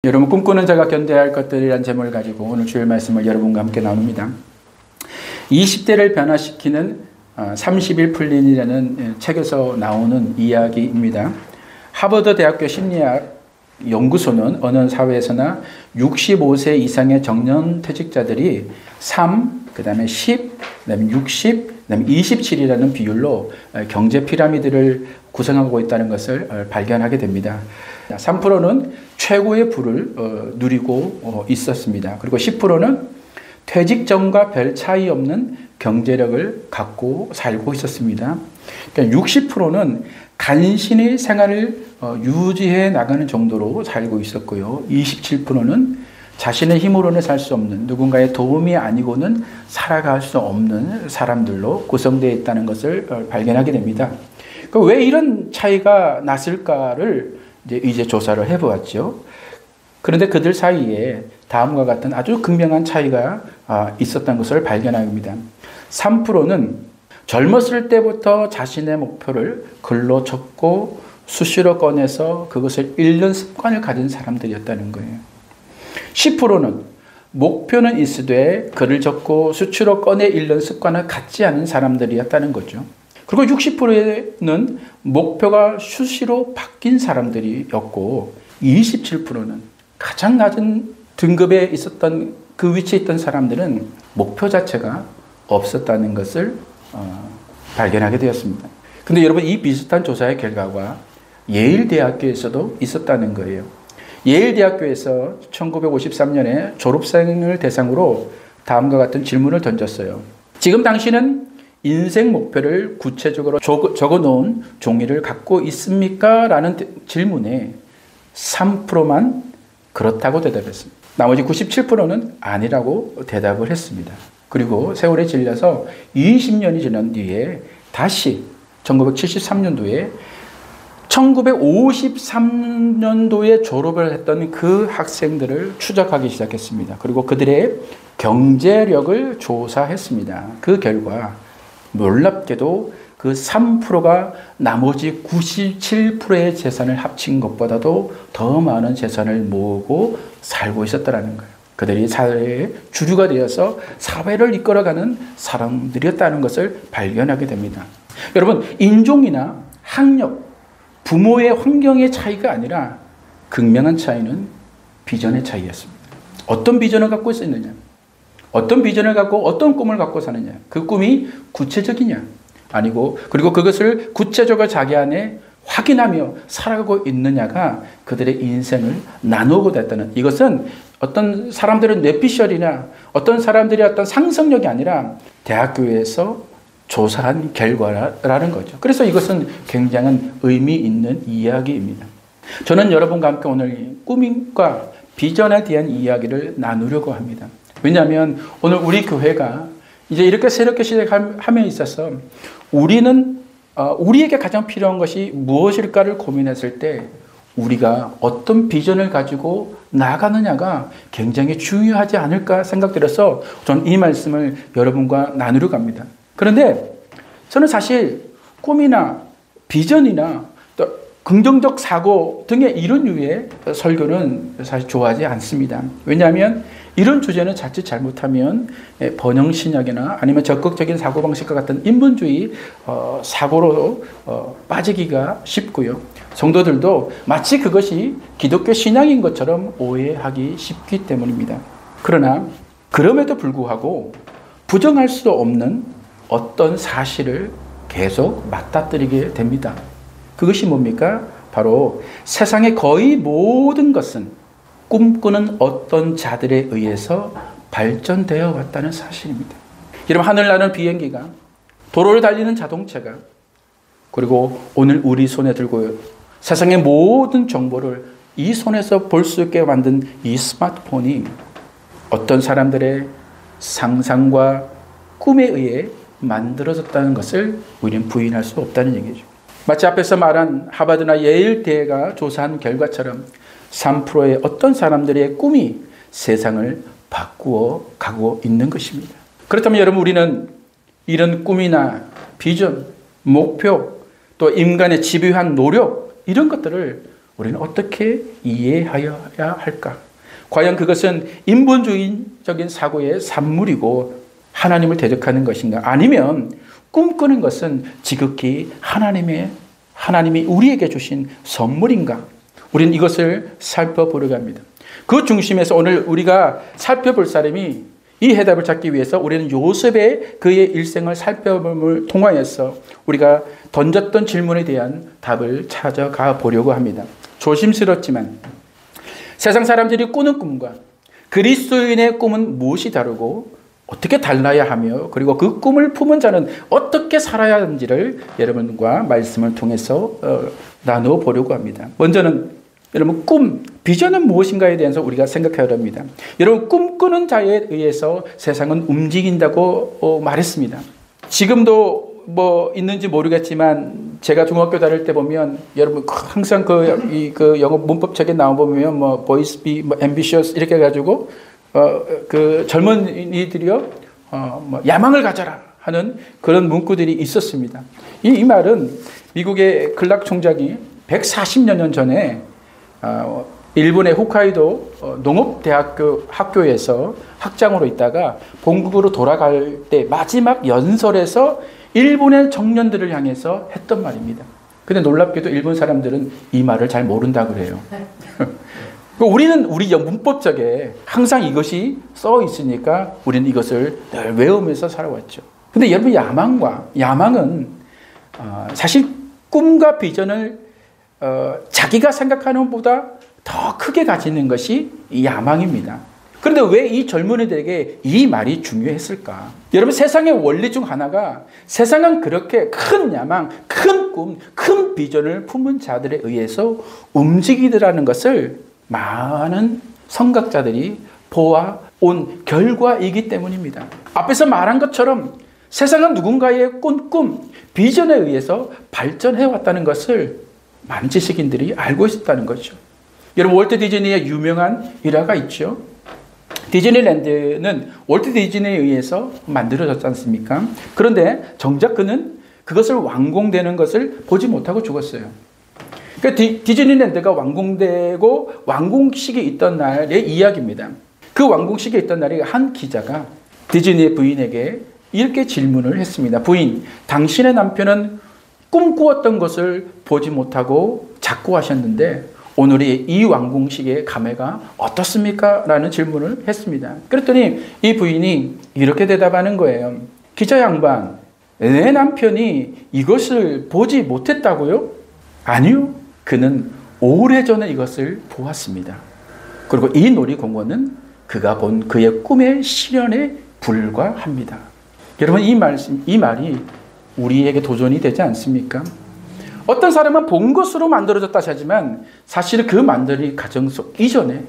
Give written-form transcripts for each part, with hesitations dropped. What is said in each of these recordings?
여러분, 꿈꾸는 자가 견뎌야 할 것들이란 제목을 가지고 오늘 주일 말씀을 여러분과 함께 나눕니다. 20대를 변화시키는 30일 플랜이라는 책에서 나오는 이야기입니다. 하버드 대학교 심리학 연구소는 어느 사회에서나 65세 이상의 정년퇴직자들이 3, 그 다음에 10, 그 다음에 60, 그 다음에 27이라는 비율로 경제 피라미드를 구성하고 있다는 것을 발견하게 됩니다. 3%는 최고의 부를 누리고 있었습니다. 그리고 10%는 퇴직 전과 별 차이 없는 경제력을 갖고 살고 있었습니다. 그러니까 60%는 간신히 생활을 유지해 나가는 정도로 살고 있었고요. 27%는 자신의 힘으로는 살 수 없는, 누군가의 도움이 아니고는 살아갈 수 없는 사람들로 구성되어 있다는 것을 발견하게 됩니다. 왜 이런 차이가 났을까를 이제 조사를 해보았죠. 그런데 그들 사이에 다음과 같은 아주 극명한 차이가 있었던 것을 발견합니다. 3%는 젊었을 때부터 자신의 목표를 글로 적고 수시로 꺼내서 그것을 읽는 습관을 가진 사람들이었다는 거예요. 10%는 목표는 있으되 글을 적고 수치로 꺼내 읽는 습관을 갖지 않은 사람들이었다는 거죠. 그리고 60%는 목표가 수시로 바뀐 사람들이었고 27%는 가장 낮은 등급에 있었던 그 위치에 있던 사람들은 목표 자체가 없었다는 것을 발견하게 되었습니다. 근데 여러분, 이 비슷한 조사의 결과가 예일대학교에서도 있었다는 거예요. 예일대학교에서 1953년에 졸업생을 대상으로 다음과 같은 질문을 던졌어요. 지금 당신은 인생 목표를 구체적으로 적어놓은 종이를 갖고 있습니까? 라는 질문에 3%만 그렇다고 대답했습니다. 나머지 97%는 아니라고 대답을 했습니다. 그리고 세월에 질려서 20년이 지난 뒤에 다시 1973년도에 1953년도에 졸업을 했던 그 학생들을 추적하기 시작했습니다. 그리고 그들의 경제력을 조사했습니다. 그 결과 놀랍게도 그 3%가 나머지 97%의 재산을 합친 것보다도 더 많은 재산을 모으고 살고 있었다는 거예요. 그들이 사회의 주류가 되어서 사회를 이끌어가는 사람들이었다는 것을 발견하게 됩니다. 여러분, 인종이나 학력, 부모의 환경의 차이가 아니라 극명한 차이는 비전의 차이였습니다. 어떤 비전을 갖고 있었느냐, 어떤 비전을 갖고 어떤 꿈을 갖고 사느냐, 그 꿈이 구체적이냐 아니고, 그리고 그것을 구체적으로 자기 안에 확인하며 살아가고 있느냐가 그들의 인생을 나누고 됐다는, 이것은 어떤 사람들은 뇌피셜이나 어떤 사람들의 어떤 상상력이 아니라 대학교에서 조사한 결과라는 거죠. 그래서 이것은 굉장한 의미 있는 이야기입니다. 저는 여러분과 함께 오늘 꿈과 비전에 대한 이야기를 나누려고 합니다. 왜냐하면 오늘 우리 교회가 이제 이렇게 새롭게 시작함에 있어서 우리는 우리에게 가장 필요한 것이 무엇일까를 고민했을 때 우리가 어떤 비전을 가지고 나가느냐가 굉장히 중요하지 않을까 생각들어서 저는 이 말씀을 여러분과 나누려고 합니다. 그런데 저는 사실 꿈이나 비전이나 또 긍정적 사고 등의 이런 류의 설교는 사실 좋아하지 않습니다. 왜냐하면 이런 주제는 자칫 잘못하면 번영신약이나 아니면 적극적인 사고방식과 같은 인본주의 사고로 빠지기가 쉽고요. 성도들도 마치 그것이 기독교 신앙인 것처럼 오해하기 쉽기 때문입니다. 그러나 그럼에도 불구하고 부정할 수 없는 어떤 사실을 계속 맞닥뜨리게 됩니다. 그것이 뭡니까? 바로 세상의 거의 모든 것은 꿈꾸는 어떤 자들에 의해서 발전되어 왔다는 사실입니다. 여러분, 하늘 나는 비행기가, 도로를 달리는 자동차가, 그리고 오늘 우리 손에 들고 세상의 모든 정보를 이 손에서 볼 수 있게 만든 이 스마트폰이 어떤 사람들의 상상과 꿈에 의해 만들어졌다는 것을 우리는 부인할 수 없다는 얘기죠. 마치 앞에서 말한 하버드나 예일대가 조사한 결과처럼 3%의 어떤 사람들의 꿈이 세상을 바꾸어 가고 있는 것입니다. 그렇다면 여러분, 우리는 이런 꿈이나 비전, 목표, 또 인간의 집요한 노력, 이런 것들을 우리는 어떻게 이해하여야 할까? 과연 그것은 인본주의적인 사고의 산물이고 하나님을 대적하는 것인가? 아니면 꿈꾸는 것은 지극히 하나님이 우리에게 주신 선물인가? 우리는 이것을 살펴보려고 합니다. 그 중심에서 오늘 우리가 살펴볼 사람이 이 해답을 찾기 위해서 우리는 요셉의 그의 일생을 살펴봄을 통하여서 우리가 던졌던 질문에 대한 답을 찾아가 보려고 합니다. 조심스럽지만 세상 사람들이 꾸는 꿈과 그리스도인의 꿈은 무엇이 다르고 어떻게 달라야 하며 그리고 그 꿈을 품은 자는 어떻게 살아야 하는지를 여러분과 말씀을 통해서 나누어 보려고 합니다. 먼저는 여러분 비전은 무엇인가에 대해서 우리가 생각해야 합니다. 여러분 꿈꾸는 자에 의해서 세상은 움직인다고 말했습니다. 지금도 뭐 있는지 모르겠지만 제가 중학교 다닐 때 보면 여러분 항상 그 영어 문법책에 나오면 뭐 boys be ambitious 이렇게 해가지고 그 젊은이들이요 뭐 야망을 가져라 하는 그런 문구들이 있었습니다. 이 말은 미국의 클락 총장이 140여 년 전에 일본의 홋카이도 농업대학교 학교에서 학장으로 있다가 본국으로 돌아갈 때 마지막 연설에서 일본의 청년들을 향해서 했던 말입니다. 근데 놀랍게도 일본 사람들은 이 말을 잘 모른다고 그래요. 우리는 우리 문법책에 항상 이것이 써 있으니까 우리는 이것을 늘 외우면서 살아왔죠. 근데 여러분 야망은 사실 꿈과 비전을 자기가 생각하는 것보다 더 크게 가지는 것이 야망입니다. 그런데 왜 이 젊은이들에게 이 말이 중요했을까? 여러분 세상의 원리 중 하나가 세상은 그렇게 큰 야망, 큰 꿈, 큰 비전을 품은 자들에 의해서 움직이더라는 것을 많은 성각자들이 보아온 결과이기 때문입니다. 앞에서 말한 것처럼 세상은 누군가의 꿈, 비전에 의해서 발전해왔다는 것을 많은 지식인들이 알고 있었다는 거죠. 여러분 월트 디즈니의 유명한 일화가 있죠. 디즈니랜드는 월트 디즈니에 의해서 만들어졌지 않습니까? 그런데 정작 그는 그것을 완공되는 것을 보지 못하고 죽었어요. 그러니까 디즈니랜드가 완공되고 완공식이 있던 날의 이야기입니다. 그 완공식이 있던 날에 한 기자가 디즈니의 부인에게 이렇게 질문을 했습니다. 부인, 당신의 남편은 꿈꾸었던 것을 보지 못하고 자꾸 하셨는데 오늘이 이 완공식의 감회가 어떻습니까? 라는 질문을 했습니다. 그랬더니 이 부인이 이렇게 대답하는 거예요. 기자 양반, 내 남편이 이것을 보지 못했다고요? 아니요. 그는 오래전에 이것을 보았습니다. 그리고 이 놀이공원은 그가 본 그의 꿈의 실현에 불과합니다. 여러분 이 말이 우리에게 도전이 되지 않습니까? 어떤 사람은 본 것으로 만들어졌다 하지만 사실 그 만들기 과정 속 이전에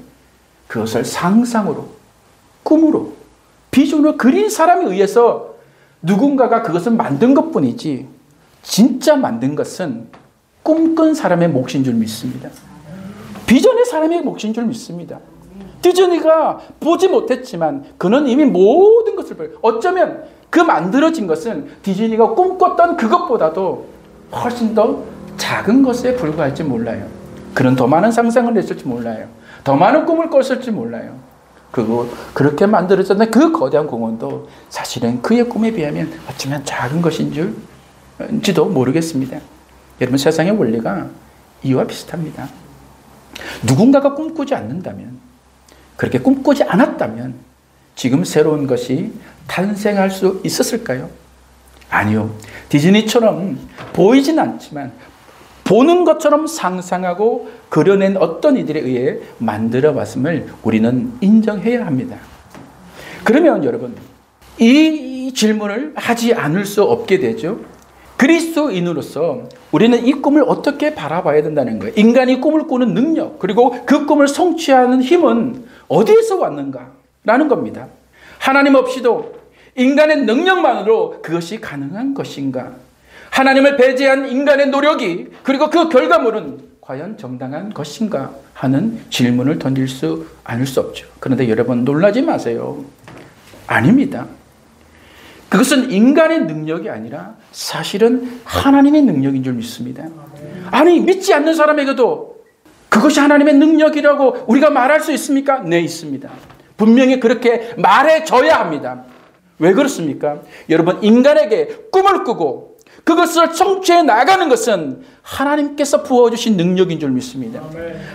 그것을 상상으로, 꿈으로, 비전으로 그린 사람에 의해서 누군가가 그것을 만든 것뿐이지 진짜 만든 것은 꿈꾼 사람의 몫인 줄 믿습니다. 비전의 사람의 몫인 줄 믿습니다. 디즈니가 보지 못했지만 그는 이미 모든 것을 어쩌면 그 만들어진 것은 디즈니가 꿈꿨던 그것보다도 훨씬 더 작은 것에 불과할지 몰라요. 그는 더 많은 상상을 했을지 몰라요. 더 많은 꿈을 꿨을지 몰라요. 그렇게 만들어졌던 그 거대한 공원도 사실은 그의 꿈에 비하면 어쩌면 작은 것인지도 모르겠습니다. 여러분 세상의 원리가 이와 비슷합니다. 누군가가 꿈꾸지 않는다면, 그렇게 꿈꾸지 않았다면 지금 새로운 것이 탄생할 수 있었을까요? 아니요. 디즈니처럼 보이진 않지만 보는 것처럼 상상하고 그려낸 어떤 이들에 의해 만들어봤음을 우리는 인정해야 합니다. 그러면 여러분 이 질문을 하지 않을 수 없게 되죠. 그리스도인으로서 우리는 이 꿈을 어떻게 바라봐야 된다는 거예요. 인간이 꿈을 꾸는 능력, 그리고 그 꿈을 성취하는 힘은 어디에서 왔는가라는 겁니다. 하나님 없이도 인간의 능력만으로 그것이 가능한 것인가? 하나님을 배제한 인간의 노력이 그리고 그 결과물은 과연 정당한 것인가 하는 질문을 던질 수 않을 수 없죠. 그런데 여러분 놀라지 마세요. 아닙니다. 그것은 인간의 능력이 아니라 사실은 하나님의 능력인 줄 믿습니다. 아니 믿지 않는 사람에게도 그것이 하나님의 능력이라고 우리가 말할 수 있습니까? 네, 있습니다. 분명히 그렇게 말해줘야 합니다. 왜 그렇습니까? 여러분, 인간에게 꿈을 꾸고 그것을 성취해 나가는 것은 하나님께서 부어주신 능력인 줄 믿습니다.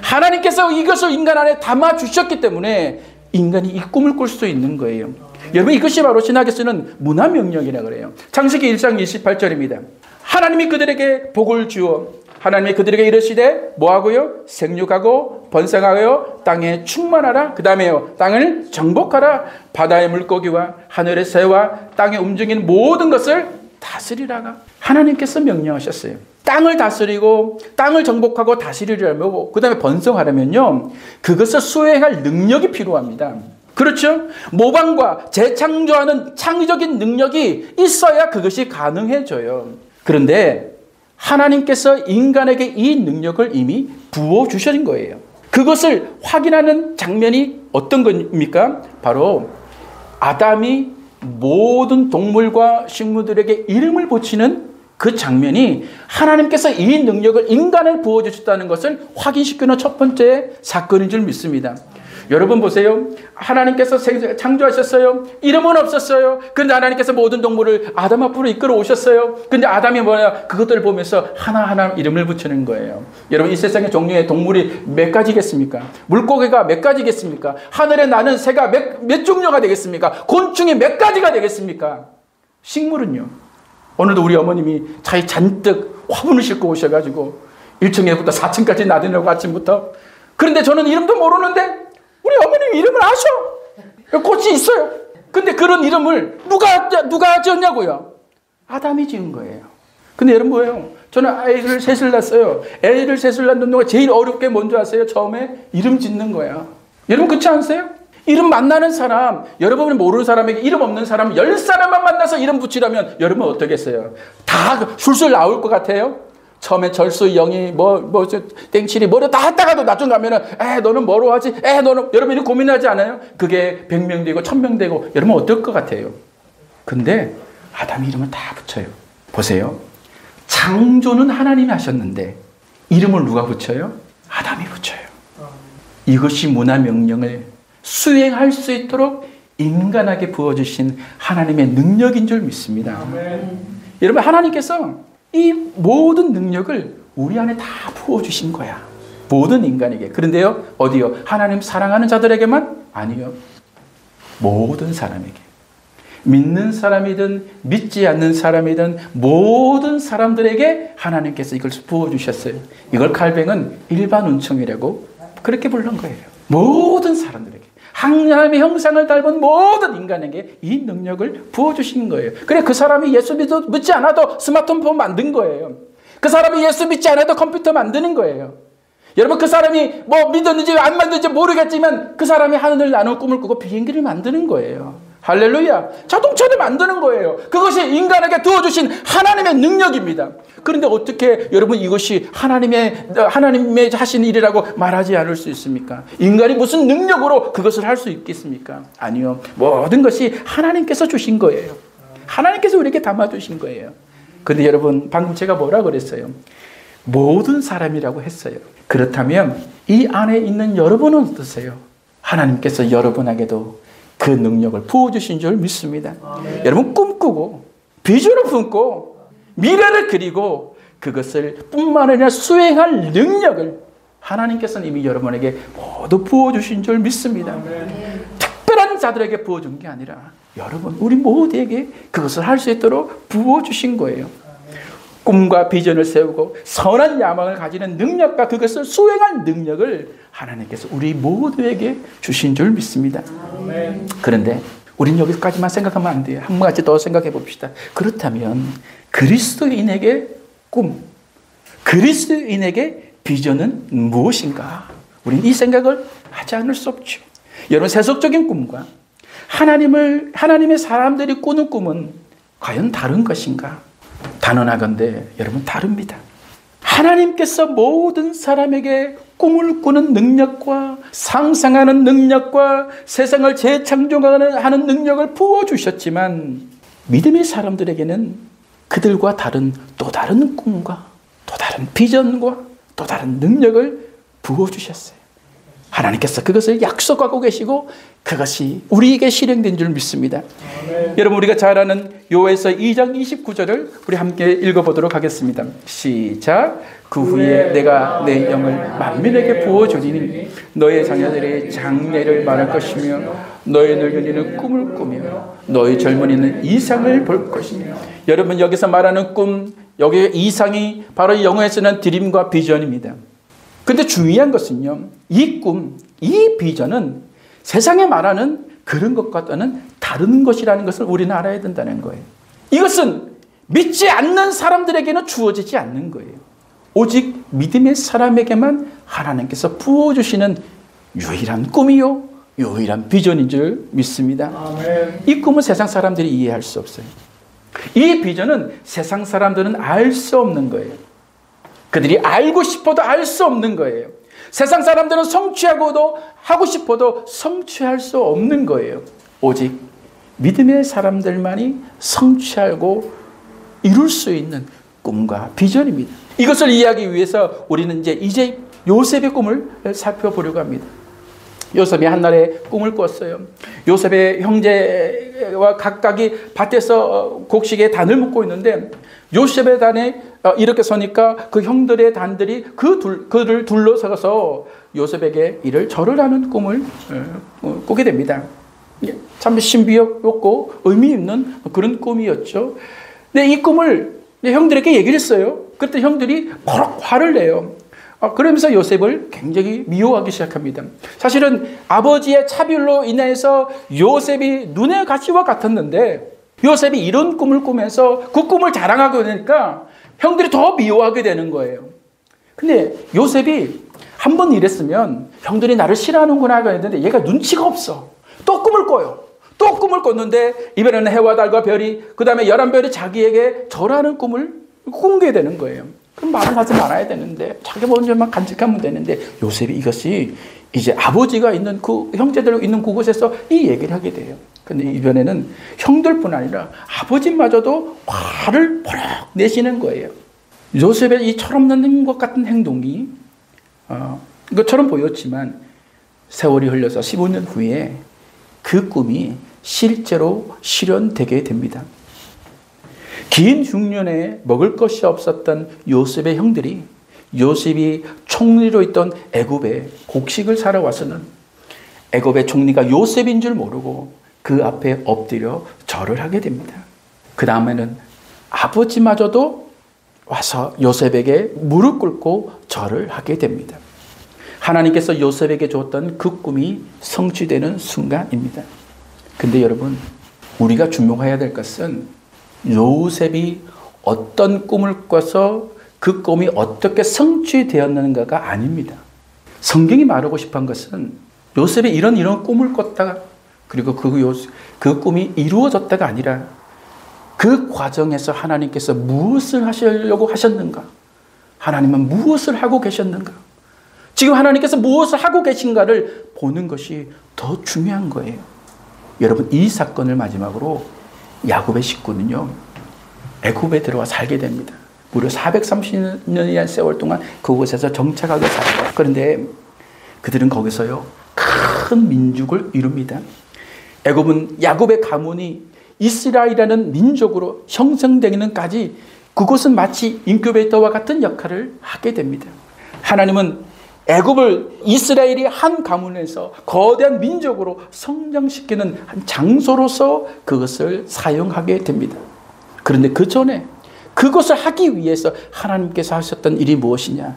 하나님께서 이것을 인간 안에 담아주셨기 때문에 인간이 이 꿈을 꿀 수 있는 거예요. 여러분, 이것이 바로 신학에 쓰는 문화명령이라고 그래요. 창세기 1장 28절입니다. 하나님이 그들에게 복을 주어 하나님이 그들에게 이르시되 뭐하고요? 생육하고 번성하여 땅에 충만하라. 그 다음에요, 땅을 정복하라. 바다의 물고기와 하늘의 새와 땅에 움직이는 모든 것을 다스리라가 하나님께서 명령하셨어요. 땅을 다스리고 땅을 정복하고 다스리려면 그 다음에 번성하려면요, 그것을 수행할 능력이 필요합니다. 그렇죠? 모방과 재창조하는 창의적인 능력이 있어야 그것이 가능해져요. 그런데 하나님께서 인간에게 이 능력을 이미 부어주신 거예요. 그것을 확인하는 장면이 어떤 겁니까? 바로 아담이 모든 동물과 식물들에게 이름을 붙이는 그 장면이 하나님께서 이 능력을 인간에 부어주셨다는 것을 확인시키는 첫 번째 사건인 줄 믿습니다. 여러분 보세요. 하나님께서 창조하셨어요. 이름은 없었어요. 근데 하나님께서 모든 동물을 아담 앞으로 이끌어 오셨어요. 근데 아담이 뭐냐? 그것들을 보면서 하나하나 이름을 붙이는 거예요. 여러분, 이 세상의 종류의 동물이 몇 가지겠습니까? 물고기가 몇 가지겠습니까? 하늘에 나는 새가 몇 종류가 되겠습니까? 곤충이 몇 가지가 되겠습니까? 식물은요. 오늘도 우리 어머님이 차에 잔뜩 화분을 싣고 오셔가지고 1층에부터 4층까지 나들려고 아침부터. 그런데 저는 이름도 모르는데 우리 어머님 이름을 아셔. 꽃이 있어요. 근데 그런 이름을 누가 지었냐고요? 아담이 지은 거예요. 근데 여러분 뭐예요? 저는 아이를 셋을 낳았어요. 애를 셋을 낳는 동안 제일 어렵게 뭔지 아세요? 처음에 이름 짓는 거야. 여러분 그렇지 않으세요? 이름 만나는 사람, 여러분이 모르는 사람에게 이름 없는 사람 10사람만 만나서 이름 붙이려면 여러분 어떻겠어요? 다 술술 나올 것 같아요? 처음에 절수, 영이, 땡칠이, 뭐를 다 했다가도 나중 가면은, 너는 뭐로 하지? 너는, 여러분이 고민하지 않아요? 그게 100명 되고, 1000명 되고, 여러분 어떨 것 같아요? 근데, 아담 이름을 다 붙여요. 보세요. 창조는 하나님이 하셨는데, 이름을 누가 붙여요? 아담이 붙여요. 이것이 문화 명령을 수행할 수 있도록 인간에게 부어주신 하나님의 능력인 줄 믿습니다. 여러분, 하나님께서 이 모든 능력을 우리 안에 다 부어주신 거야. 모든 인간에게. 그런데요, 어디요? 하나님 사랑하는 자들에게만? 아니요. 모든 사람에게. 믿는 사람이든 믿지 않는 사람이든 모든 사람들에게 하나님께서 이걸 부어주셨어요. 이걸 칼뱅은 일반 은총이라고 그렇게 부른 거예요. 모든 사람들에게. 하나님의 형상을 닮은 모든 인간에게 이 능력을 부어주신 거예요. 그래, 그 사람이 예수 믿지 않아도 스마트폰 만든 거예요. 그 사람이 예수 믿지 않아도 컴퓨터 만드는 거예요. 여러분, 그 사람이 뭐 믿었는지 안 만든지 모르겠지만 그 사람이 하늘을 나는 꿈을 꾸고 비행기를 만드는 거예요. 할렐루야. 자동차를 만드는 거예요. 그것이 인간에게 두어주신 하나님의 능력입니다. 그런데 어떻게 여러분 이것이 하나님의 하신 일이라고 말하지 않을 수 있습니까? 인간이 무슨 능력으로 그것을 할 수 있겠습니까? 아니요. 모든 것이 하나님께서 주신 거예요. 하나님께서 우리에게 담아주신 거예요. 근데 여러분, 방금 제가 뭐라 그랬어요? 모든 사람이라고 했어요. 그렇다면 이 안에 있는 여러분은 어떠세요? 하나님께서 여러분에게도 그 능력을 부어주신 줄 믿습니다. 여러분, 꿈꾸고 비전을 품고 미래를 그리고 그것을 뿐만 아니라 수행할 능력을 하나님께서는 이미 여러분에게 모두 부어주신 줄 믿습니다. 특별한 자들에게 부어준 게 아니라 여러분, 우리 모두에게 그것을 할 수 있도록 부어주신 거예요. 꿈과 비전을 세우고 선한 야망을 가지는 능력과 그것을 수행할 능력을 하나님께서 우리 모두에게 주신 줄 믿습니다. 그런데 우린 여기까지만 생각하면 안 돼요. 한 가지 더 생각해 봅시다. 그렇다면 그리스도인에게 꿈, 그리스도인에게 비전은 무엇인가? 우린 이 생각을 하지 않을 수 없죠. 여러분, 세속적인 꿈과 하나님의 사람들이 꾸는 꿈은 과연 다른 것인가? 단언하건대 여러분, 다릅니다. 하나님께서 모든 사람에게 꿈을 꾸는 능력과 상상하는 능력과 세상을 재창조하는 능력을 부어주셨지만 믿음의 사람들에게는 그들과 다른 또 다른 꿈과 또 다른 비전과 또 다른 능력을 부어주셨어요. 하나님께서 그것을 약속하고 계시고 그것이 우리에게 실행된 줄 믿습니다. 여러분, 우리가 잘 아는 요에서 2장 29절을 우리 함께 읽어보도록 하겠습니다. 시작. 그 후에 내가 내 영을 만민에게 부어주리니 너의 자녀들이 장래를 말할 것이며 너의 늙은이는 꿈을 꾸며 너의 젊은이는 이상을 볼 것이며. 여러분, 여기서 말하는 꿈, 여기의 이상이 바로 영어에서는 드림과 비전입니다. 근데 중요한 것은요, 이 꿈, 이 비전은 세상에 말하는 그런 것과는 다른 것이라는 것을 우리는 알아야 된다는 거예요. 이것은 믿지 않는 사람들에게는 주어지지 않는 거예요. 오직 믿음의 사람에게만 하나님께서 부어주시는 유일한 꿈이요, 유일한 비전인 줄 믿습니다. 아멘. 이 꿈은 세상 사람들이 이해할 수 없어요. 이 비전은 세상 사람들은 알 수 없는 거예요. 그들이 알고 싶어도 알 수 없는 거예요. 세상 사람들은 성취하고도 하고 싶어도 성취할 수 없는 거예요. 오직 믿음의 사람들만이 성취하고 이룰 수 있는 꿈과 비전입니다. 이것을 이해하기 위해서 우리는 이제 요셉의 꿈을 살펴보려고 합니다. 요셉이 한날에 꿈을 꿨어요. 요셉의 형제와 각각이 밭에서 곡식에 단을 묶고 있는데 요셉의 단에 이렇게 서니까 그 형들의 단들이 그를 둘러서서 요셉에게 이를 절을 하는 꿈을 꾸게 됩니다. 참 신비롭고 의미 있는 그런 꿈이었죠. 근데 이 꿈을 형들에게 얘기를 했어요. 그때 형들이 버럭 화를 내요. 그러면서 요셉을 굉장히 미워하기 시작합니다. 사실은 아버지의 차별로 인해서 요셉이 눈의 가시와 같았는데 요셉이 이런 꿈을 꾸면서 그 꿈을 자랑하게 되니까 형들이 더 미워하게 되는 거예요. 근데 요셉이 한 번 이랬으면 형들이 나를 싫어하는구나 했는데 얘가 눈치가 없어. 또 꿈을 꿔요. 또 꿈을 꿨는데 이번에는 해와 달과 별이, 그 다음에 11별이 자기에게 절하는 꿈을 꾸게 되는 거예요. 그럼 말을 하지 말아야 되는데 자기 먼저만 간직하면 되는데 요셉이 이것이 이제 아버지가 있는 그 형제들 있는 그곳에서 이 얘기를 하게 돼요. 근데 이번에는 형들뿐 아니라 아버지마저도 화를 버럭 내시는 거예요. 요셉의 이 철없는 것 같은 행동이 이것처럼 보였지만 세월이 흘러서 15년 후에 그 꿈이 실제로 실현되게 됩니다. 긴 흉년에 먹을 것이 없었던 요셉의 형들이 요셉이 총리로 있던 애굽에 곡식을 사러 와서는 애굽의 총리가 요셉인 줄 모르고 그 앞에 엎드려 절을 하게 됩니다. 그 다음에는 아버지마저도 와서 요셉에게 무릎 꿇고 절을 하게 됩니다. 하나님께서 요셉에게 줬던 그 꿈이 성취되는 순간입니다. 근데 여러분, 우리가 주목해야 될 것은 요셉이 어떤 꿈을 꿔서 그 꿈이 어떻게 성취되었는가가 아닙니다. 성경이 말하고 싶은 것은 요셉이 이런 꿈을 꿨다가 그리고 그 꿈이 이루어졌다가 아니라 그 과정에서 하나님께서 무엇을 하시려고 하셨는가? 하나님은 무엇을 하고 계셨는가? 지금 하나님께서 무엇을 하고 계신가를 보는 것이 더 중요한 거예요. 여러분, 이 사건을 마지막으로 야곱의 식구는요, 애굽에 들어와 살게 됩니다. 무려 430년이라는 세월 동안 그곳에서 정착하게 살아요. 그런데 그들은 거기서요, 큰 민족을 이룹니다. 애굽은 야곱의 가문이 이스라엘이라는 민족으로 형성되기는까지 그곳은 마치 인큐베이터와 같은 역할을 하게 됩니다. 하나님은 애굽을 이스라엘이 한 가문에서 거대한 민족으로 성장시키는 한 장소로서 그것을 사용하게 됩니다. 그런데 그 전에 그것을 하기 위해서 하나님께서 하셨던 일이 무엇이냐?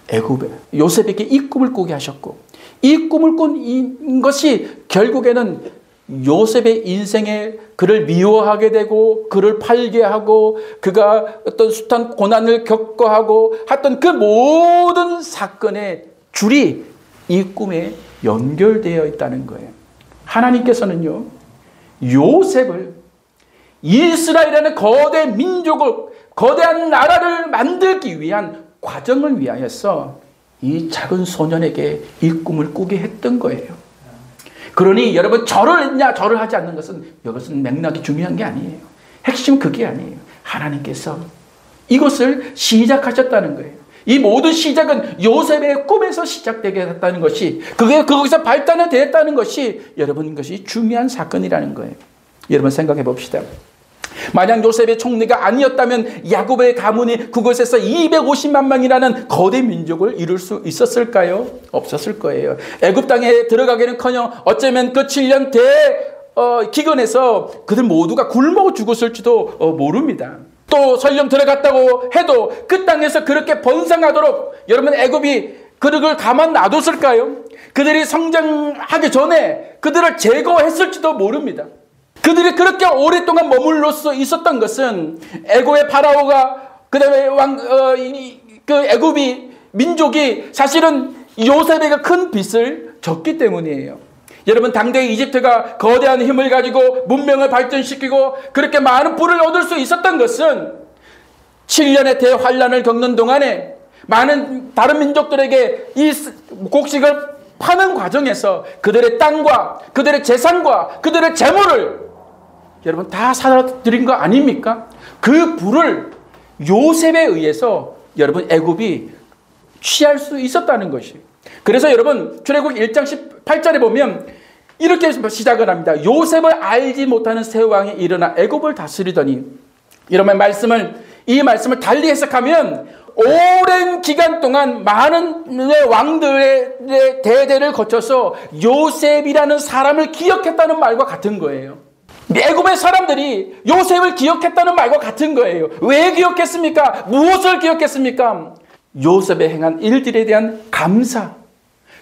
애굽에 요셉에게 이 꿈을 꾸게 하셨고, 이 꿈을 꾼 것이 결국에는 요셉의 인생에 그를 미워하게 되고 그를 팔게 하고 그가 어떤 숱한 고난을 겪고 하고 했던 그 모든 사건의 줄이 이 꿈에 연결되어 있다는 거예요. 하나님께서는요, 요셉을 이스라엘이라는 거대 민족을, 거대한 나라를 만들기 위한 과정을 위하여서 이 작은 소년에게 이 꿈을 꾸게 했던 거예요. 그러니 여러분, 절을 했냐 절을 하지 않는 것은 이것은 맥락이 중요한 게 아니에요. 핵심은 그게 아니에요. 하나님께서 이것을 시작하셨다는 거예요. 이 모든 시작은 요셉의 꿈에서 시작되게 됐다는 것이, 그게 거기서 발단이 되었다는 것이 여러분, 이것이 중요한 사건이라는 거예요. 여러분 생각해 봅시다. 만약 요셉의 총리가 아니었다면 야곱의 가문이 그곳에서 250만 명이라는 거대 민족을 이룰 수 있었을까요? 없었을 거예요. 애굽 땅에 들어가기는커녕 어쩌면 그 7년 기근에서 그들 모두가 굶어 죽었을지도 모릅니다. 또 설령 들어갔다고 해도 그 땅에서 그렇게 번성하도록 여러분 애굽이 그들을 가만 놔뒀을까요? 그들이 성장하기 전에 그들을 제거했을지도 모릅니다. 그들이 그렇게 오랫동안 머물러 수 있었던 것은 애굽의 파라오가, 그다음에 그 애굽이 민족이 사실은 요셉에게 큰 빚을 졌기 때문이에요. 여러분, 당대 이집트가 거대한 힘을 가지고 문명을 발전시키고 그렇게 많은 부를 얻을 수 있었던 것은 7년의 대환란을 겪는 동안에 많은 다른 민족들에게 이 곡식을 파는 과정에서 그들의 땅과 그들의 재산과 그들의 재물을 여러분 다 사들인 거 아닙니까? 그 부를 요셉에 의해서 여러분 애굽이 취할 수 있었다는 것이에요. 그래서 여러분 출애굽 1장 18절에 보면 이렇게 시작을 합니다. 요셉을 알지 못하는 새 왕이 일어나 애굽을 다스리더니, 이러면 이 말씀을 달리 해석하면 오랜 기간 동안 많은 왕들의 대대를 거쳐서 요셉이라는 사람을 기억했다는 말과 같은 거예요. 애굽의 사람들이 요셉을 기억했다는 말과 같은 거예요. 왜 기억했습니까? 무엇을 기억했습니까? 요셉의 행한 일들에 대한 감사,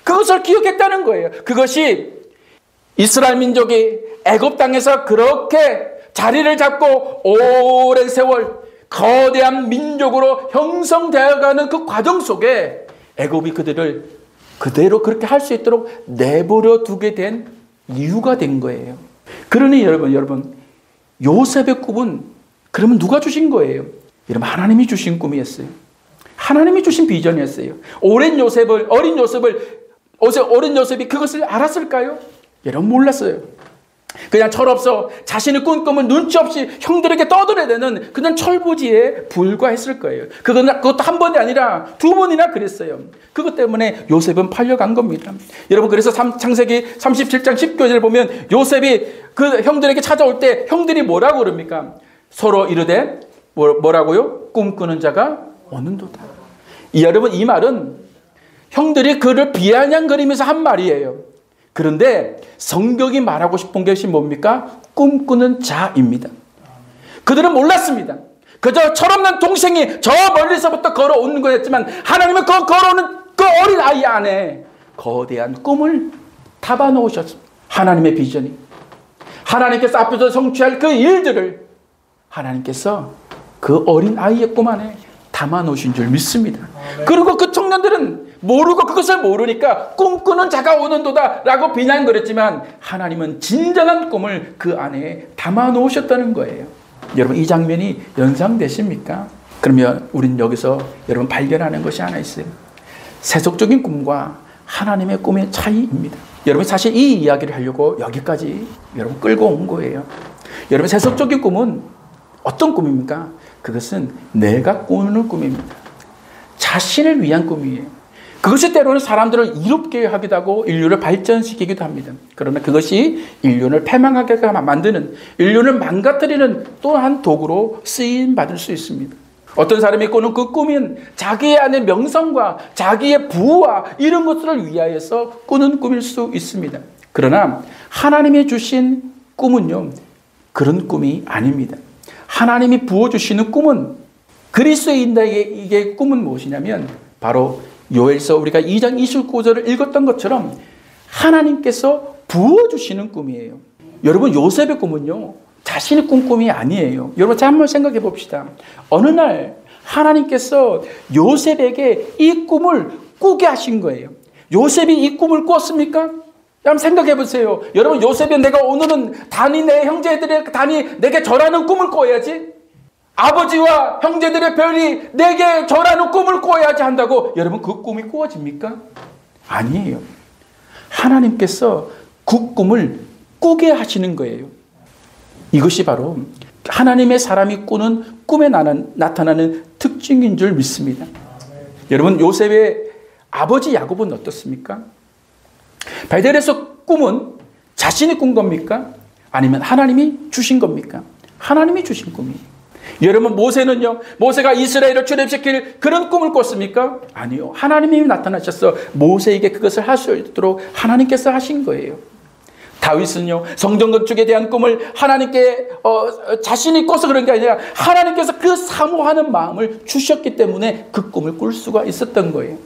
그것을 기억했다는 거예요. 그것이 이스라엘 민족이 애굽 땅에서 그렇게 자리를 잡고 오랜 세월 거대한 민족으로 형성되어가는 그 과정 속에 애굽이 그들을 그대로 그렇게 할 수 있도록 내버려 두게 된 이유가 된 거예요. 그러니 여러분 요셉의 꿈은 그러면 누가 주신 거예요? 여러분, 하나님이 주신 꿈이었어요. 하나님이 주신 비전이었어요. 어린 요셉이 그것을 알았을까요? 여러분, 몰랐어요. 그냥 철없어 자신의 꾼 꿈을 눈치 없이 형들에게 떠들어대는 그냥 철부지에 불과했을 거예요. 그것도 한 번이 아니라 두 번이나 그랬어요. 그것 때문에 요셉은 팔려간 겁니다. 여러분, 그래서 창세기 37장 10절을 보면 요셉이 그 형들에게 찾아올 때 형들이 뭐라고 그럽니까? 서로 이르되 뭐라고요? 꿈꾸는 자가 오는도다. 여러분, 이 말은 형들이 그를 비아냥거리면서 한 말이에요. 그런데 성경이 말하고 싶은 것이 뭡니까? 꿈꾸는 자입니다. 그들은 몰랐습니다. 그저 철없는 동생이 저 멀리서부터 걸어오는 거였지만 하나님은 그 걸어오는 그 어린 아이 안에 거대한 꿈을 담아 놓으셨습니다. 하나님의 비전이, 하나님께서 앞에서 성취할 그 일들을 하나님께서 그 어린 아이의 꿈 안에 담아 놓으신 줄 믿습니다. 그리고 그 청년들은 모르고 그것을 모르니까 꿈꾸는 자가 오는도다 라고 비난거렸지만 하나님은 진정한 꿈을 그 안에 담아 놓으셨다는 거예요. 여러분, 이 장면이 연상되십니까? 그러면 우린 여기서 여러분 발견하는 것이 하나 있어요. 세속적인 꿈과 하나님의 꿈의 차이입니다. 여러분, 사실 이 이야기를 하려고 여기까지 여러분 끌고 온 거예요. 여러분, 세속적인 꿈은 어떤 꿈입니까? 그것은 내가 꾸는 꿈입니다. 자신을 위한 꿈이에요. 그것이 때로는 사람들을 이롭게 하기도 하고 인류를 발전시키기도 합니다. 그러나 그것이 인류를 패망하게 만드는, 인류를 망가뜨리는 또한 도구로 쓰임받을 수 있습니다. 어떤 사람이 꾸는 그 꿈은 자기의 안의 명성과 자기의 부와 이런 것들을 위하여서 꾸는 꿈일 수 있습니다. 그러나 하나님이 주신 꿈은요, 그런 꿈이 아닙니다. 하나님이 부어주시는 꿈은, 그리스도인에게 꿈은 무엇이냐면 바로 요엘서 우리가 2장 29절을 읽었던 것처럼 하나님께서 부어주시는 꿈이에요. 여러분, 요셉의 꿈은요, 자신의 꿈이 아니에요. 여러분, 자, 한번 생각해 봅시다. 어느 날 하나님께서 요셉에게 이 꿈을 꾸게 하신 거예요. 요셉이 이 꿈을 꿨습니까? 한번 생각해 보세요. 여러분, 요셉이 내가 오늘은 내 형제들의 내게 절하는 꿈을 꿔야지, 아버지와 형제들의 별이 내게 절하는 꿈을 꿔야지 한다고 여러분 그 꿈이 꾸어집니까? 아니에요. 하나님께서 그 꿈을 꾸게 하시는 거예요. 이것이 바로 하나님의 사람이 꾸는 꿈에 나타나는 특징인 줄 믿습니다. 여러분, 요셉의 아버지 야곱은 어떻습니까? 베델에서 꿈은 자신이 꾼 겁니까? 아니면 하나님이 주신 겁니까? 하나님이 주신 꿈이에요. 여러분, 모세는요, 모세가 이스라엘을 출애굽시킬 그런 꿈을 꿨습니까? 아니요. 하나님이 나타나셔서 모세에게 그것을 할 수 있도록 하나님께서 하신 거예요. 다윗은요, 성전 건축에 대한 꿈을 하나님께 자신이 꿔서 그런 게 아니라 하나님께서 그 사모하는 마음을 주셨기 때문에 그 꿈을 꿀 수가 있었던 거예요.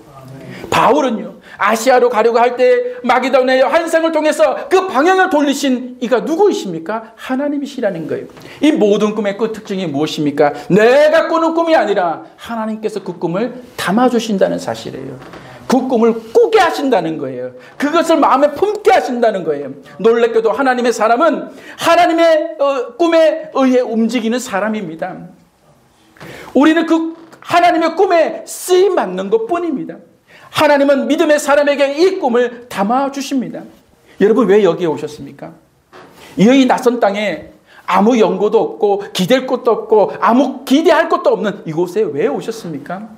바울은요, 아시아로 가려고 할 때 마게도냐의 환상을 통해서 그 방향을 돌리신 이가 누구이십니까? 하나님이시라는 거예요. 이 모든 꿈의 그 특징이 무엇입니까? 내가 꾸는 꿈이 아니라 하나님께서 그 꿈을 담아주신다는 사실이에요. 그 꿈을 꾸게 하신다는 거예요. 그것을 마음에 품게 하신다는 거예요. 놀랍게도 하나님의 사람은 하나님의 꿈에 의해 움직이는 사람입니다. 우리는 그 하나님의 꿈에 쓰임 받는 것뿐입니다. 하나님은 믿음의 사람에게 이 꿈을 담아주십니다. 여러분, 왜 여기에 오셨습니까? 이 낯선 땅에 아무 연고도 없고 기댈 것도 없고 아무 기대할 것도 없는 이곳에 왜 오셨습니까?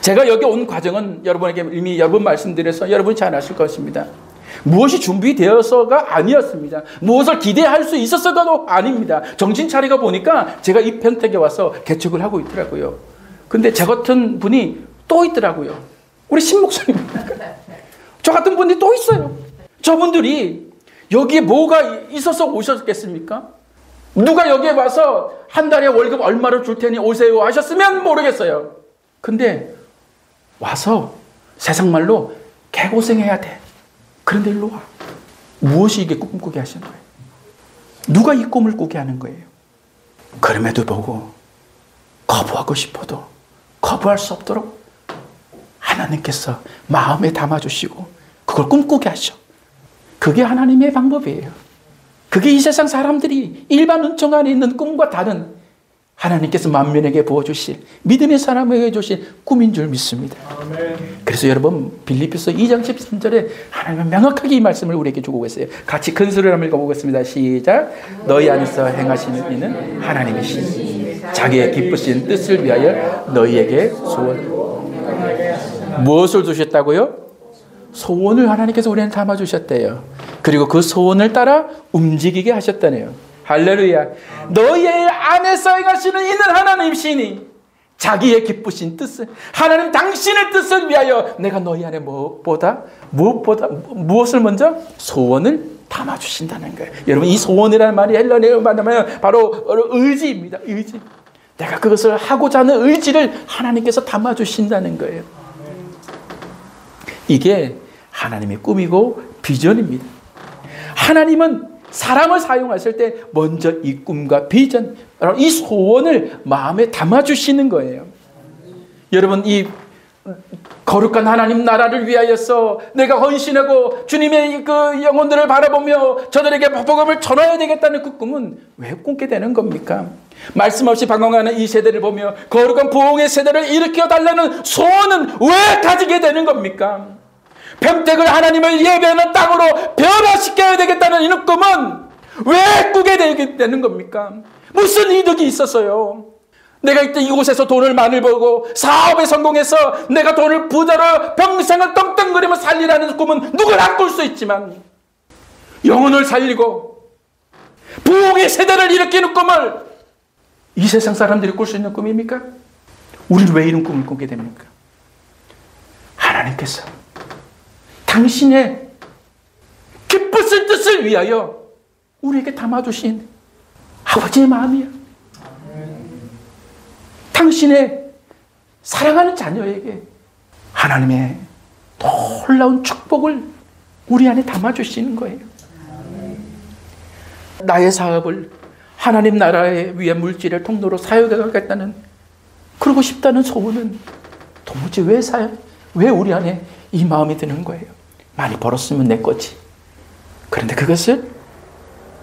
제가 여기 온 과정은 여러분에게 이미 여러 번 말씀드려서 여러분이 잘 아실 것입니다. 무엇이 준비되어서가 아니었습니다. 무엇을 기대할 수 있었어도 아닙니다. 정신 차리고 보니까 제가 이 평택에 와서 개척을 하고 있더라고요. 근데 저 같은 분이 또 있더라고요. 우리 신목사입니다. 저 같은 분이 또 있어요. 저분들이 여기에 뭐가 있어서 오셨겠습니까? 누가 여기에 와서 한 달에 월급 얼마를 줄 테니 오세요 하셨으면 모르겠어요. 근데 와서 세상 말로 개고생해야 돼. 그런데 일로 와. 무엇이 이게 꿈꾸게 하시는 거예요? 누가 이 꿈을 꾸게 하는 거예요? 그럼에도 보고 거부하고 싶어도 거부할 수 없도록 하나님께서 마음에 담아주시고 그걸 꿈꾸게 하셔. 그게 하나님의 방법이에요. 그게 이 세상 사람들이 일반 은총 안에 있는 꿈과 다른 하나님께서 만민에게 부어주실 믿음의 사람에게 주신 꿈인 줄 믿습니다. 그래서 여러분, 빌립보서 2장 13절에 하나님은 명확하게 이 말씀을 우리에게 주고 계세요. 같이 큰 소리로 한번 읽어보겠습니다. 시작. 너희 안에서 행하시는 이는 하나님이시니 자기의 기쁘신 뜻을 위하여 너희에게 소원. 무엇을 주셨다고요? 소원을 하나님께서 우리한테 담아주셨대요. 그리고 그 소원을 따라 움직이게 하셨다네요. 할렐루야. 너희 안에서 행하시는 이는 하나님이시니 자기의 기쁘신 뜻을, 하나님 당신의 뜻을 위하여 내가 너희 안에 무엇을 먼저? 소원을 담아주신다는 거예요. 여러분, 이 소원이라는 말이 헬라어로 말하면 바로 의지입니다. 의지. 내가 그것을 하고자 하는 의지를 하나님께서 담아주신다는 거예요. 이게 하나님의 꿈이고 비전입니다. 하나님은 사람을 사용하실 때 먼저 이 꿈과 비전, 이 소원을 마음에 담아주시는 거예요. 여러분, 이 거룩한 하나님 나라를 위하여서 내가 헌신하고 주님의 그 영혼들을 바라보며 저들에게 복음을 전해야 되겠다는 그 꿈은 왜 꾸게 되는 겁니까? 말씀 없이 방황하는 이 세대를 보며 거룩한 부흥의 세대를 일으켜 달라는 소원은 왜 가지게 되는 겁니까? 평택을 하나님을 예배하는 땅으로 변화시켜야 되겠다는 이 꿈은 왜 꾸게 되는 겁니까? 무슨 이득이 있었어요? 내가 이때 이곳에서 돈을 많이 벌고 사업에 성공해서 내가 돈을 부자로 평생을 떵떵거리며 살리라는 꿈은 누구나 꿀 수 있지만 영혼을 살리고 부흥의 세대를 일으키는 꿈을 이 세상 사람들이 꿀 수 있는 꿈입니까? 우리는 왜 이런 꿈을 꾸게 됩니까? 하나님께서 당신의 기쁘신 뜻을 위하여 우리에게 담아주신 아버지의 마음이야. 당신의 사랑하는 자녀에게 하나님의 놀라운 축복을 우리 안에 담아주시는 거예요. 나의 사업을 하나님 나라에 위해 물질의 통로로 사용하겠다는, 그러고 싶다는 소원은 도무지 왜 우리 안에 이 마음이 드는 거예요? 많이 벌었으면 내 거지. 그런데 그것을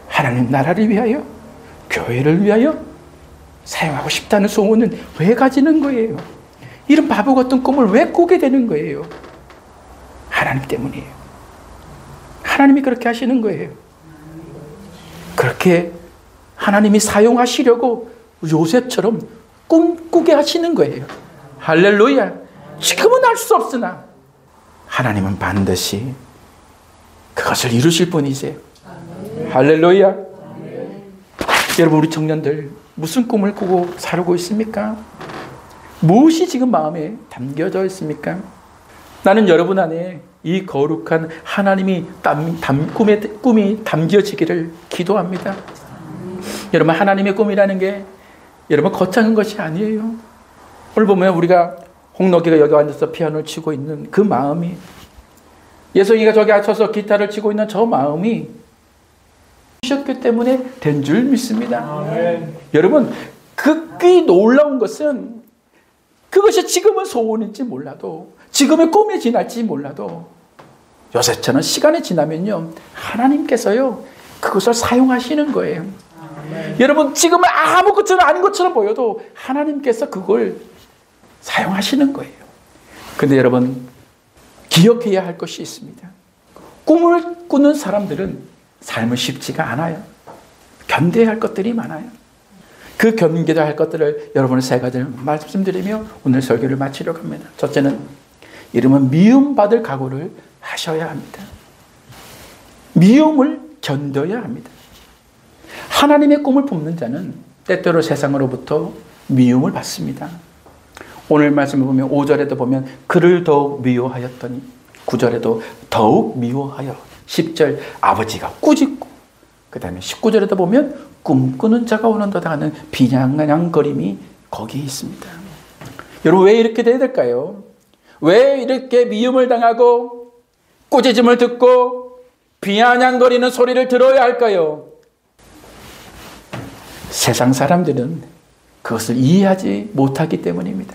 하나님 나라를 위하여, 교회를 위하여 사용하고 싶다는 소원은 왜 가지는 거예요? 이런 바보 같은 꿈을 왜 꾸게 되는 거예요? 하나님 때문이에요. 하나님이 그렇게 하시는 거예요. 그렇게 하나님이 사용하시려고 요셉처럼 꿈꾸게 하시는 거예요. 할렐루야. 지금은 알 수 없으나 하나님은 반드시 그것을 이루실 분이세요. 할렐루야. 여러분, 우리 청년들 무슨 꿈을 꾸고 살고 있습니까? 무엇이 지금 마음에 담겨져 있습니까? 나는 여러분 안에 이 거룩한 하나님이 꿈이 담겨지기를 기도합니다. 여러분, 하나님의 꿈이라는 게 여러분 거창한 것이 아니에요. 오늘 보면 우리가 홍록이가 여기 앉아서 피아노를 치고 있는 그 마음이, 예성이가 저기 앉아서 기타를 치고 있는 저 마음이 셨기 때문에 된 줄 믿습니다. 아멘. 여러분, 극히 놀라운 것은 그것이 지금은 소원인지 몰라도, 지금의 꿈에 지날지 몰라도 요새처럼 시간이 지나면요, 하나님께서요 그것을 사용하시는 거예요. 아멘. 여러분, 지금은 아무것처럼 아닌 것처럼 보여도 하나님께서 그걸 사용하시는 거예요. 근데 여러분, 기억해야 할 것이 있습니다. 꿈을 꾸는 사람들은 삶은 쉽지가 않아요. 견뎌야 할 것들이 많아요. 그 견뎌야 할 것들을 여러분의 세 가지를 말씀드리며 오늘 설교를 마치려고 합니다. 첫째는 이름은 미움받을 각오를 하셔야 합니다. 미움을 견뎌야 합니다. 하나님의 꿈을 품는 자는 때때로 세상으로부터 미움을 받습니다. 오늘 말씀을 보면 5절에도 보면 그를 더욱 미워하였더니 9절에도 더욱 미워하여 10절 아버지가 꾸짖고, 그 다음에 19절에도 보면 꿈꾸는 자가 오는도다 하는 비아냥거림이 거기에 있습니다. 여러분, 왜 이렇게 돼야 될까요? 왜 이렇게 미움을 당하고 꾸짖음을 듣고 비아냥거리는 소리를 들어야 할까요? 세상 사람들은 그것을 이해하지 못하기 때문입니다.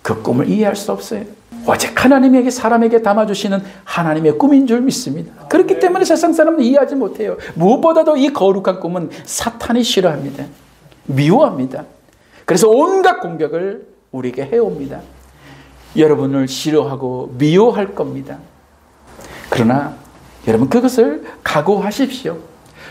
그 꿈을 이해할 수 없어요. 오직 하나님에게, 사람에게 담아주시는 하나님의 꿈인 줄 믿습니다. 그렇기 때문에 세상 사람은 이해하지 못해요. 무엇보다도 이 거룩한 꿈은 사탄이 싫어합니다. 미워합니다. 그래서 온갖 공격을 우리에게 해옵니다. 여러분을 싫어하고 미워할 겁니다. 그러나 여러분, 그것을 각오하십시오.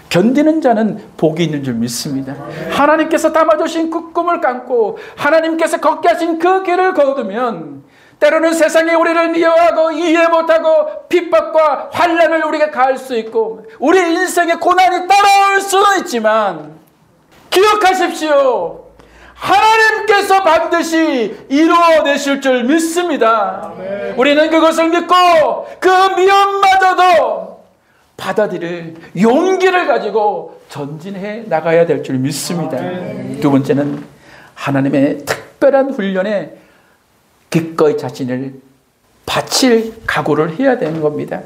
견디는 자는 복이 있는 줄 믿습니다. 하나님께서 담아주신 그 꿈을 감고 하나님께서 걷게 하신 그 길을 걸으면 때로는 세상이 우리를 미워하고 이해 못하고 핍박과 환난을 우리가 가할 수 있고 우리 인생에 고난이 따라올 수는 있지만 기억하십시오. 하나님께서 반드시 이루어내실 줄 믿습니다. 아멘. 우리는 그것을 믿고 그 미움마저도 받아들일 용기를 가지고 전진해 나가야 될 줄 믿습니다. 아멘. 두 번째는 하나님의 특별한 훈련에 기꺼이 자신을 바칠 각오를 해야 되는 겁니다.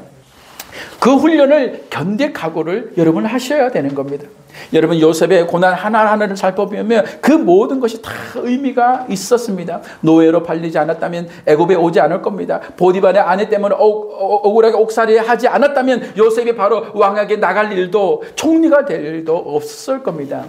그 훈련을 견딜 각오를 여러분 하셔야 되는 겁니다. 여러분, 요셉의 고난 하나하나를 살펴보면 그 모든 것이 다 의미가 있었습니다. 노예로 팔리지 않았다면 애굽에 오지 않을 겁니다. 보디발의 아내 때문에 억울하게 옥살이 하지 않았다면 요셉이 바로 왕에게 나갈 일도, 총리가 될 일도 없었을 겁니다.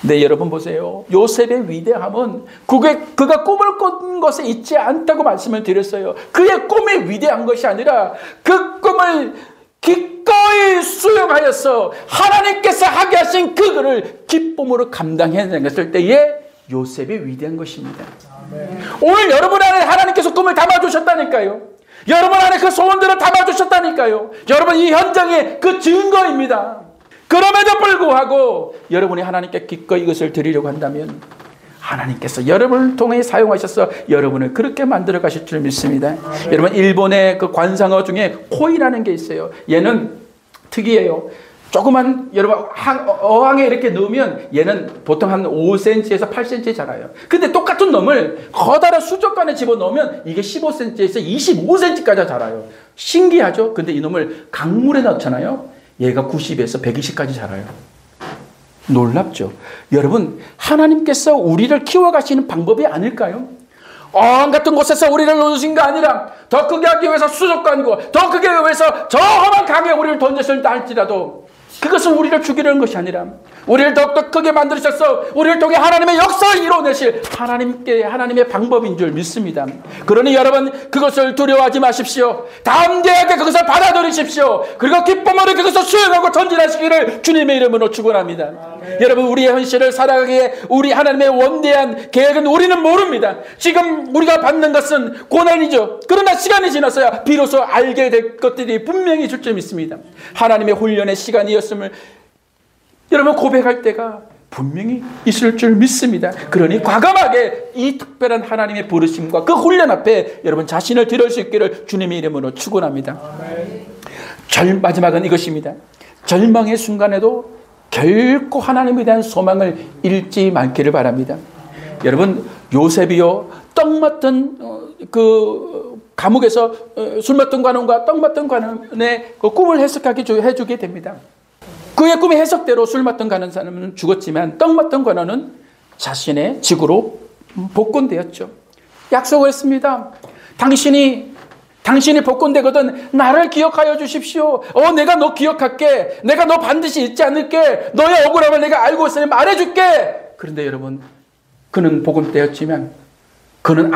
네, 여러분 보세요. 요셉의 위대함은 그가 꿈을 꾼 것에 있지 않다고 말씀을 드렸어요. 그의 꿈이 위대한 것이 아니라 그 꿈을 기꺼이 수용하여서 하나님께서 하게 하신 그거를 기쁨으로 감당해냈을 때에 요셉이 위대한 것입니다. 아멘. 오늘 여러분 안에 하나님께서 꿈을 담아주셨다니까요. 여러분 안에 그 소원들을 담아주셨다니까요. 여러분, 이 현장의 그 증거입니다. 그럼에도 불구하고 여러분이 하나님께 기꺼이 이것을 드리려고 한다면 하나님께서 여러분을 통해 사용하셔서 여러분을 그렇게 만들어 가실 줄 믿습니다. 네. 여러분, 일본의 그 관상어 중에 코이라는 게 있어요. 얘는 특이해요. 조그만, 여러분, 어항에 이렇게 넣으면 얘는 보통 한 5cm에서 8cm 자라요. 근데 똑같은 놈을 커다란 수족관에 집어넣으면 이게 15cm에서 25cm까지 자라요. 신기하죠? 근데 이 놈을 강물에 넣잖아요. 얘가 90에서 120까지 자라요. 놀랍죠? 여러분, 하나님께서 우리를 키워가시는 방법이 아닐까요? 어항 같은 곳에서 우리를 놓으신 거 아니라 더 크게 하기 위해서 수족관이고 더 크게 하기 위해서 저 험한 강에 우리를 던졌을다 할지라도 그것은 우리를 죽이려는 것이 아니라 우리를 더욱더 크게 만드셔서 우리를 통해 하나님의 역사를 이루어내실 하나님의 방법인 줄 믿습니다. 그러니 여러분, 그것을 두려워하지 마십시오. 담대하게 그것을 받아들이십시오. 그리고 기쁨으로 그것을 수행하고 전진하시기를 주님의 이름으로 축원합니다. 여러분, 우리의 현실을 살아가기에 우리 하나님의 원대한 계획은 우리는 모릅니다. 지금 우리가 받는 것은 고난이죠. 그러나 시간이 지나서야 비로소 알게 될 것들이 분명히 있을 줄 믿습니다. 하나님의 훈련의 시간이었음을 여러분 고백할 때가 분명히 있을 줄 믿습니다. 그러니 과감하게 이 특별한 하나님의 부르심과 그 훈련 앞에 여러분 자신을 드릴 수 있기를 주님의 이름으로 축원합니다. 마지막은 이것입니다. 절망의 순간에도 결코 하나님에 대한 소망을 잃지 않기를 바랍니다. 여러분, 요셉이요, 떡 맡은 그 감옥에서 술 맡은 관원과 떡 맡은 관원의 그 꿈을 해석하게 해주게 됩니다. 그의 꿈의 해석대로 술 맡은 관원은 죽었지만 떡 맡은 관원은 자신의 직으로 복권되었죠. 약속을 했습니다. 당신이 복권되거든 나를 기억하여 주십시오. 내가 너 기억할게. 내가 너 반드시 잊지 않을게. 너의 억울함을 내가 알고 있으니 말해줄게. 그런데 여러분, 그는 복권되었지만 그는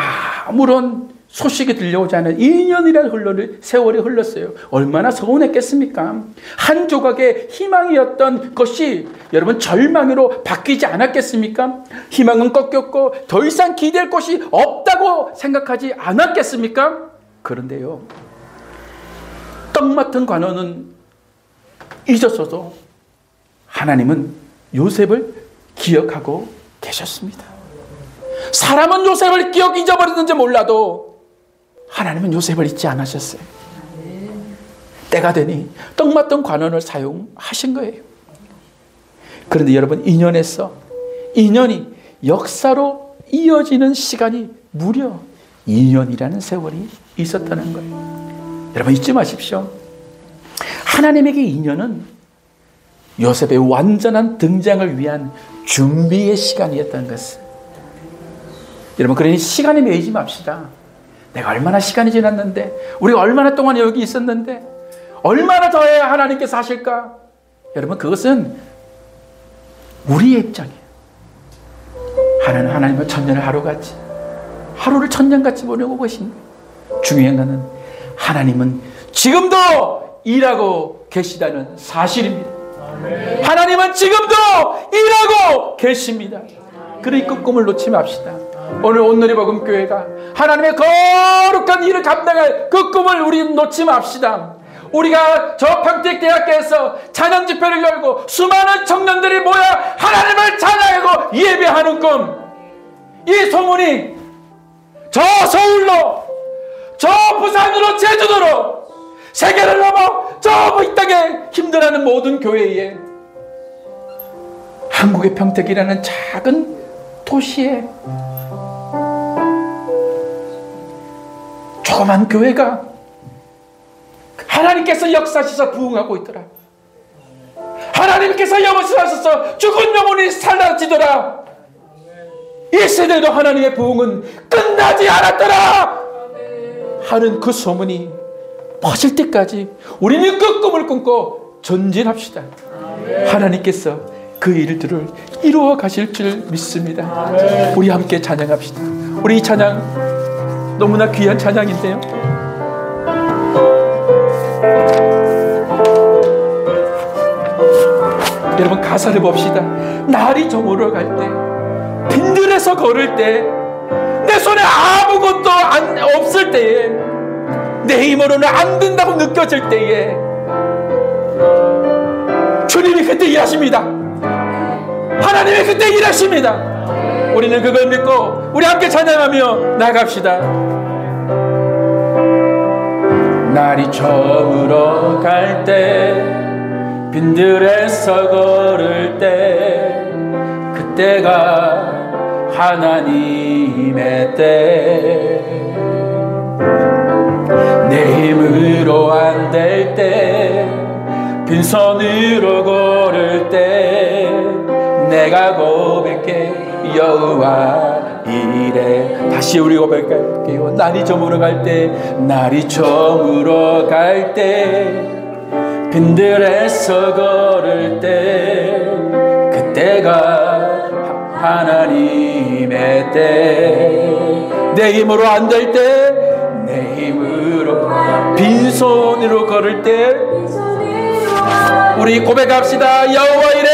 아무런 소식이 들려오지 않은 2년이라는 세월이 흘렀어요. 얼마나 서운했겠습니까? 한 조각의 희망이었던 것이 여러분 절망으로 바뀌지 않았겠습니까? 희망은 꺾였고 더 이상 기댈 곳이 없다고 생각하지 않았겠습니까? 그런데요, 떡 맡은 관원은 잊었어도 하나님은 요셉을 기억하고 계셨습니다. 사람은 요셉을 잊어버렸는지 몰라도 하나님은 요셉을 잊지 않으셨어요. 때가 되니 떡 맡은 관원을 사용하신 거예요. 그런데 여러분, 2년이 역사로 이어지는 시간이 무려 2년이라는 세월이 있었다는 거예요. 여러분, 잊지 마십시오. 하나님에게 2년은 요셉의 완전한 등장을 위한 준비의 시간이었다는 것을. 여러분, 그러니 시간에 매이지 맙시다. 내가 얼마나 시간이 지났는데, 우리가 얼마나 동안 여기 있었는데, 얼마나 더 해야 하나님께서 하실까? 여러분, 그것은 우리의 입장이에요. 하나님은 천년을 하루를 천년같이 보내고 계신 거예요. 중요한 것은 하나님은 지금도 일하고 계시다는 사실입니다. 하나님은 지금도 일하고 계십니다. 그러니 그 꿈을 놓지 맙시다. 오늘 온누리 복음교회가 하나님의 거룩한 일을 감당할 그 꿈을 우리는 놓지 맙시다. 우리가 저 평택대학교에서 찬양 집회를 열고 수많은 청년들이 모여 하나님을 찬양하고 예배하는 꿈, 이 소문이 저 서울로, 저 부산으로, 제주도로, 세계를 넘어 저 이 땅에 힘들어하는 모든 교회에, 한국의 평택이라는 작은 도시에 조그만 교회가 하나님께서 역사하셔서 부흥하고 있더라. 하나님께서 역사하셔서 죽은 영혼이 살아지더라. 이 세대도 하나님의 부흥은 끝나지 않았더라 하는 그 소문이 퍼질 때까지 우리는 그 꿈을 꿈고 전진합시다. 하나님께서 그 일들을 이루어 가실 줄 믿습니다. 우리 함께 찬양합시다. 우리 이 찬양 너무나 귀한 찬양인데요, 여러분 가사를 봅시다. 날이 저물어 갈 때, 빈들에서 걸을 때, 내 손에 아무것도 없을 때에, 내 힘으로는 안 된다고 느껴질 때에 주님이 그때 일하십니다. 하나님이 그때 일하십니다. 우리는 그걸 믿고 우리 함께 찬양하며 나갑시다. 날이 저물어 갈 때, 빈들에서 걸을 때, 그때가 하나님의 때. 내 힘으로 안 될 때, 빈손으로 걸을 때, 내가 고백해 여호와 이래. 다시 우리 고백할게요. 날이 저물어 갈 때, 날이 저물어 갈 때, 빈들에서 걸을 때 그때가 하나님의 때. 내 힘으로 안 될 때, 내 힘으로 빈손으로 걸을 때 우리 고백합시다. 여호와 이래,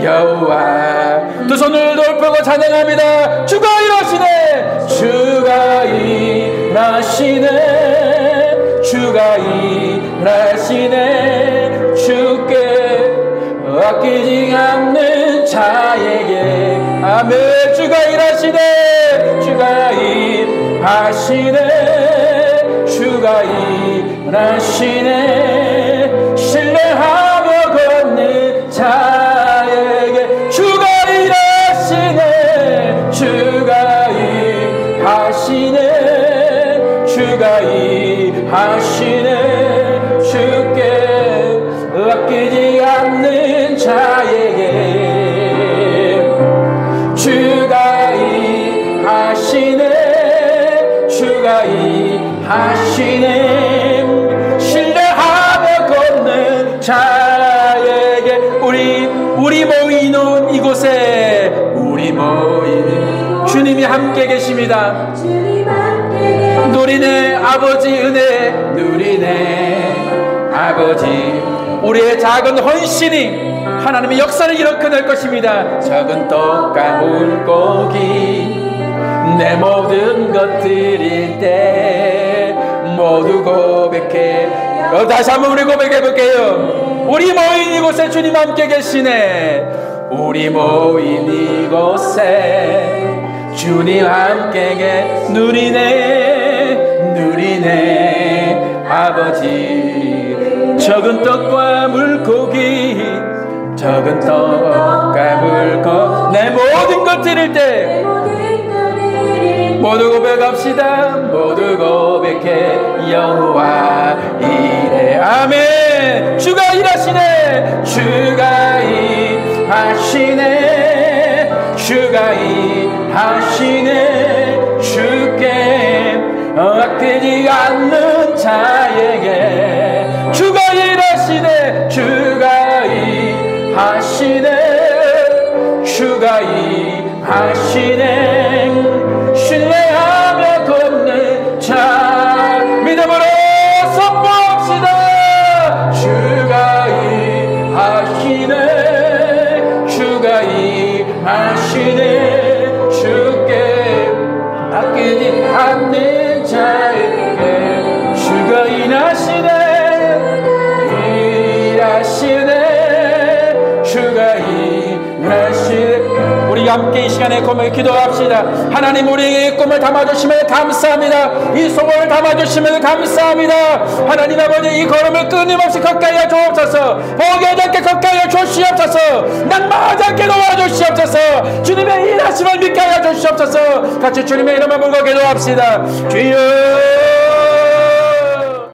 여호와. 두 손을 높이고 찬양합니다. 주가 일하시네, 주가 일하시네, 주가 일하시네. 주께 아끼지 않는 자에게. 아멘. 주가 일하시네, 주가 일하시네, 주가 일하시네. 신뢰하며 걷는 자에게 주가 일하시네, 주가 일하시네, 주가 일하시네. 주께 아끼지 않는 자에게 주가 일하시네, 주가 일하시네. 신뢰하며 걷는 자에게. 우리 모이는 이곳에, 우리 모이는 주님이 함께 계십니다. 누리네 아버지 은혜, 누리네 아버지. 우리의 작은 헌신이 하나님의 역사를 일으켜낼 것입니다. 적은 떡과 물고기 내 모든 것 드릴 때 모두 고백해. 다시 한번 우리 고백해 볼게요. 우리 모인 이곳에 주님 함께 계시네, 우리 모인 이곳에 주님 함께 계시네. 누리네, 누리네 아버지. 적은 떡과 물고기, 적은 떡과 물고기 내 모든 것 드릴 때 모두 고백합시다. 모두 고백해. 여호와 이래. 아멘. 주가 일하시네, 주가 일하시네, 주가 일하시네. 주께 아끼지 않는 자에게 주가 일하시네, 주가 일하시네, 주가 일하시네. 신뢰하며 걷는 자 믿음으로 선포합시다. 주가 일하시네, 주가 일하시네. 주께 아끼지 않는 자에게 주가 일하시네, 일하시네, 주가 일하시네. 우리 함께 이 시간에 꿈을 기도합시다. 하나님, 우리의 꿈을 담아주시면 감사합니다. 이 소원을 담아주시면 감사합니다. 하나님 아버지, 이 걸음을 끊임없이 가까이 해 주옵소서. 포기하지 않게 가까이 해 주시옵소서. 낭망하지 않게 도와주시옵소서. 주님의 일하심을 믿게 하여 주시옵소서. 같이 주님의 이름을 불러 기도합시다. 주여